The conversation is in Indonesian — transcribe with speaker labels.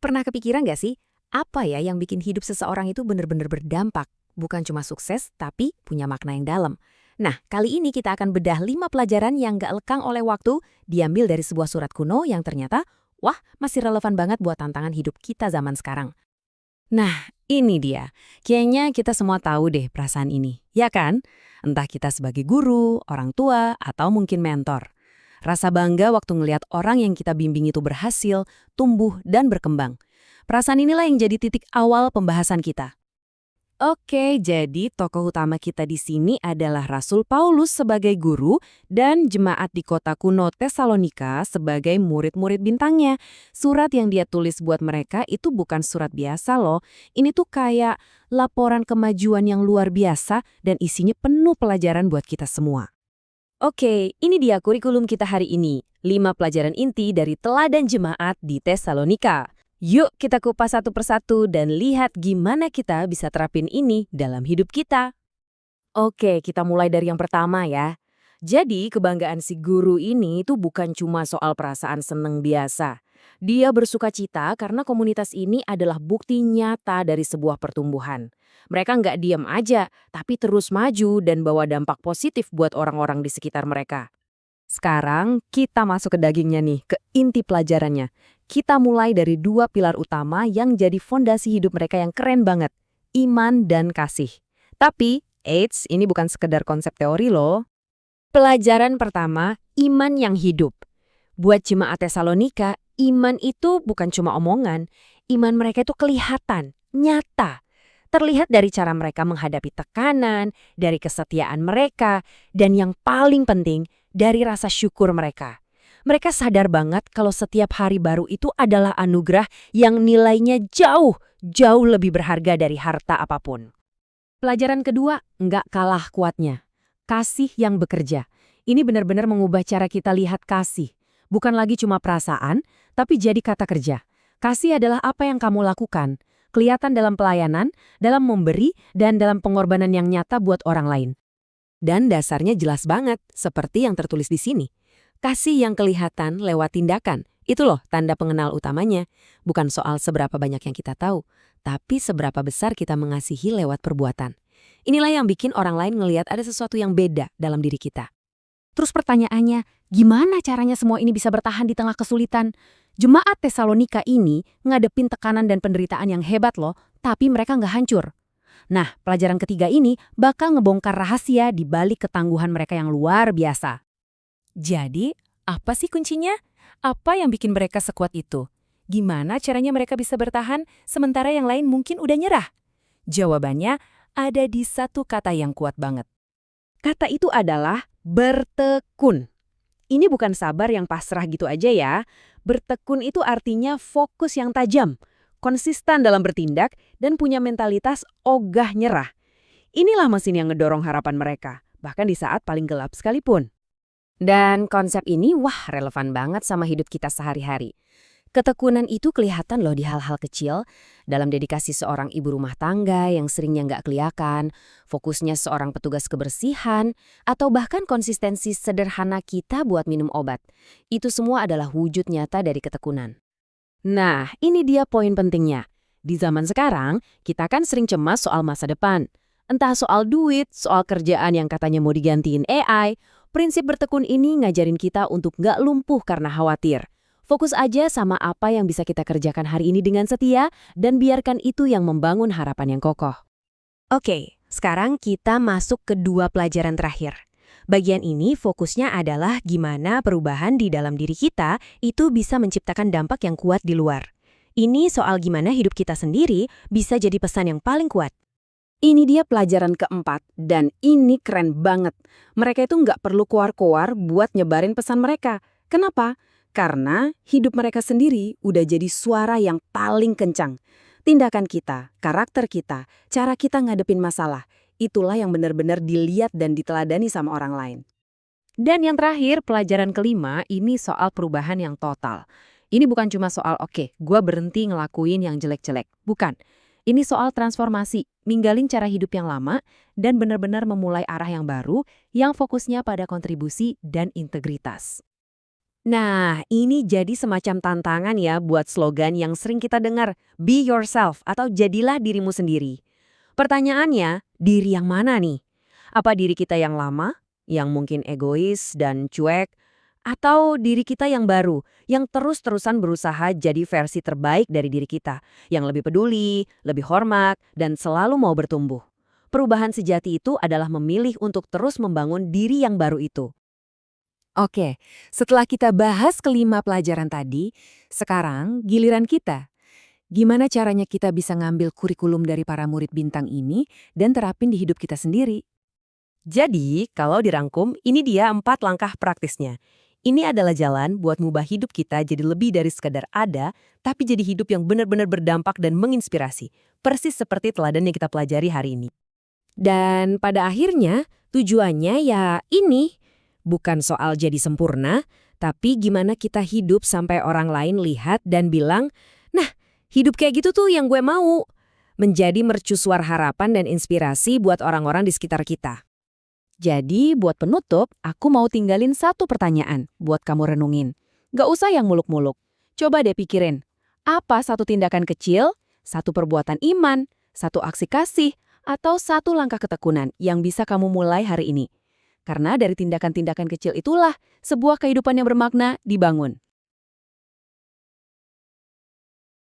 Speaker 1: Pernah kepikiran nggak sih, apa ya yang bikin hidup seseorang itu benar-benar berdampak? Bukan cuma sukses, tapi punya makna yang dalam. Nah, kali ini kita akan bedah 5 pelajaran yang nggak lekang oleh waktu, diambil dari sebuah surat kuno yang ternyata, wah, masih relevan banget buat tantangan hidup kita zaman sekarang. Nah, ini dia. Kayaknya kita semua tahu deh perasaan ini, ya kan? Entah kita sebagai guru, orang tua, atau mungkin mentor. Rasa bangga waktu ngelihat orang yang kita bimbing itu berhasil, tumbuh, dan berkembang. Perasaan inilah yang jadi titik awal pembahasan kita. Oke, jadi tokoh utama kita di sini adalah Rasul Paulus sebagai guru dan jemaat di kota kuno Tesalonika sebagai murid-murid bintangnya. Surat yang dia tulis buat mereka itu bukan surat biasa loh. Ini tuh kayak laporan kemajuan yang luar biasa dan isinya penuh pelajaran buat kita semua. Oke, ini dia kurikulum kita hari ini. 5 pelajaran inti dari teladan jemaat di Tesalonika. Yuk kita kupas satu persatu dan lihat gimana kita bisa terapin ini dalam hidup kita. Oke, kita mulai dari yang pertama ya. Jadi kebanggaan si guru ini itu bukan cuma soal perasaan seneng biasa. Dia bersuka cita karena komunitas ini adalah bukti nyata dari sebuah pertumbuhan. Mereka nggak diam aja, tapi terus maju dan bawa dampak positif buat orang-orang di sekitar mereka. Sekarang kita masuk ke dagingnya nih, ke inti pelajarannya. Kita mulai dari 2 pilar utama yang jadi fondasi hidup mereka yang keren banget. Iman dan kasih. Tapi, eits, ini bukan sekedar konsep teori loh. Pelajaran pertama, iman yang hidup. Buat jemaat Tesalonika, iman itu bukan cuma omongan. Iman mereka itu kelihatan, nyata. Terlihat dari cara mereka menghadapi tekanan, dari kesetiaan mereka, dan yang paling penting, dari rasa syukur mereka. Mereka sadar banget kalau setiap hari baru itu adalah anugerah yang nilainya jauh, jauh lebih berharga dari harta apapun. Pelajaran kedua, nggak kalah kuatnya. Kasih yang bekerja. Ini benar-benar mengubah cara kita lihat kasih. Bukan lagi cuma perasaan, tapi jadi kata kerja. Kasih adalah apa yang kamu lakukan. Kelihatan dalam pelayanan, dalam memberi, dan dalam pengorbanan yang nyata buat orang lain. Dan dasarnya jelas banget, seperti yang tertulis di sini. Kasih yang kelihatan lewat tindakan. Itu loh tanda pengenal utamanya. Bukan soal seberapa banyak yang kita tahu, tapi seberapa besar kita mengasihi lewat perbuatan. Inilah yang bikin orang lain ngelihat ada sesuatu yang beda dalam diri kita. Terus pertanyaannya, gimana caranya semua ini bisa bertahan di tengah kesulitan? Jemaat Tesalonika ini ngadepin tekanan dan penderitaan yang hebat loh, tapi mereka nggak hancur. Nah, pelajaran ketiga ini bakal ngebongkar rahasia di balik ketangguhan mereka yang luar biasa. Jadi, apa sih kuncinya? Apa yang bikin mereka sekuat itu? Gimana caranya mereka bisa bertahan sementara yang lain mungkin udah nyerah? Jawabannya ada di satu kata yang kuat banget. Kata itu adalah bertekun. Ini bukan sabar yang pasrah gitu aja ya. Bertekun itu artinya fokus yang tajam, konsisten dalam bertindak, dan punya mentalitas ogah nyerah. Inilah mesin yang ngedorong harapan mereka, bahkan di saat paling gelap sekalipun. Dan konsep ini wah relevan banget sama hidup kita sehari-hari. Ketekunan itu kelihatan loh di hal-hal kecil, dalam dedikasi seorang ibu rumah tangga yang seringnya nggak kelihatan, fokusnya seorang petugas kebersihan, atau bahkan konsistensi sederhana kita buat minum obat. Itu semua adalah wujud nyata dari ketekunan. Nah, ini dia poin pentingnya. Di zaman sekarang, kita kan sering cemas soal masa depan. Entah soal duit, soal kerjaan yang katanya mau digantiin AI, prinsip bertekun ini ngajarin kita untuk nggak lumpuh karena khawatir. Fokus aja sama apa yang bisa kita kerjakan hari ini dengan setia, dan biarkan itu yang membangun harapan yang kokoh. Oke, sekarang kita masuk ke 2 pelajaran terakhir. Bagian ini fokusnya adalah gimana perubahan di dalam diri kita itu bisa menciptakan dampak yang kuat di luar. Ini soal gimana hidup kita sendiri bisa jadi pesan yang paling kuat. Ini dia pelajaran keempat, dan ini keren banget. Mereka itu nggak perlu koar-koar buat nyebarin pesan mereka. Kenapa? Karena hidup mereka sendiri udah jadi suara yang paling kencang. Tindakan kita, karakter kita, cara kita ngadepin masalah, itulah yang benar-benar dilihat dan diteladani sama orang lain. Dan yang terakhir, pelajaran kelima, ini soal perubahan yang total. Ini bukan cuma soal, oke, gue berhenti ngelakuin yang jelek-jelek. Bukan. Ini soal transformasi, ninggalin cara hidup yang lama, dan benar-benar memulai arah yang baru, yang fokusnya pada kontribusi dan integritas. Nah, ini jadi semacam tantangan ya buat slogan yang sering kita dengar, be yourself atau jadilah dirimu sendiri. Pertanyaannya, diri yang mana nih? Apa diri kita yang lama, yang mungkin egois dan cuek, atau diri kita yang baru, yang terus-terusan berusaha jadi versi terbaik dari diri kita, yang lebih peduli, lebih hormat, dan selalu mau bertumbuh? Perubahan sejati itu adalah memilih untuk terus membangun diri yang baru itu.
Speaker 2: Oke, setelah kita bahas kelima pelajaran tadi, sekarang giliran kita. Gimana caranya kita bisa ngambil kurikulum dari para murid bintang ini dan terapin di hidup kita sendiri?
Speaker 1: Jadi, kalau dirangkum, ini dia 4 langkah praktisnya. Ini adalah jalan buat mengubah hidup kita jadi lebih dari sekadar ada, tapi jadi hidup yang benar-benar berdampak dan menginspirasi. Persis seperti teladan yang kita pelajari hari ini. Dan pada akhirnya, tujuannya ya ini. Bukan soal jadi sempurna, tapi gimana kita hidup sampai orang lain lihat dan bilang, nah, hidup kayak gitu tuh yang gue mau. Menjadi mercusuar harapan dan inspirasi buat orang-orang di sekitar kita.
Speaker 2: Jadi, buat penutup, aku mau tinggalin satu pertanyaan buat kamu renungin. Gak usah yang muluk-muluk. Coba deh pikirin, apa satu tindakan kecil, satu perbuatan iman, satu aksi kasih, atau satu langkah ketekunan yang bisa kamu mulai hari ini? Karena dari tindakan-tindakan kecil itulah sebuah kehidupan yang bermakna dibangun.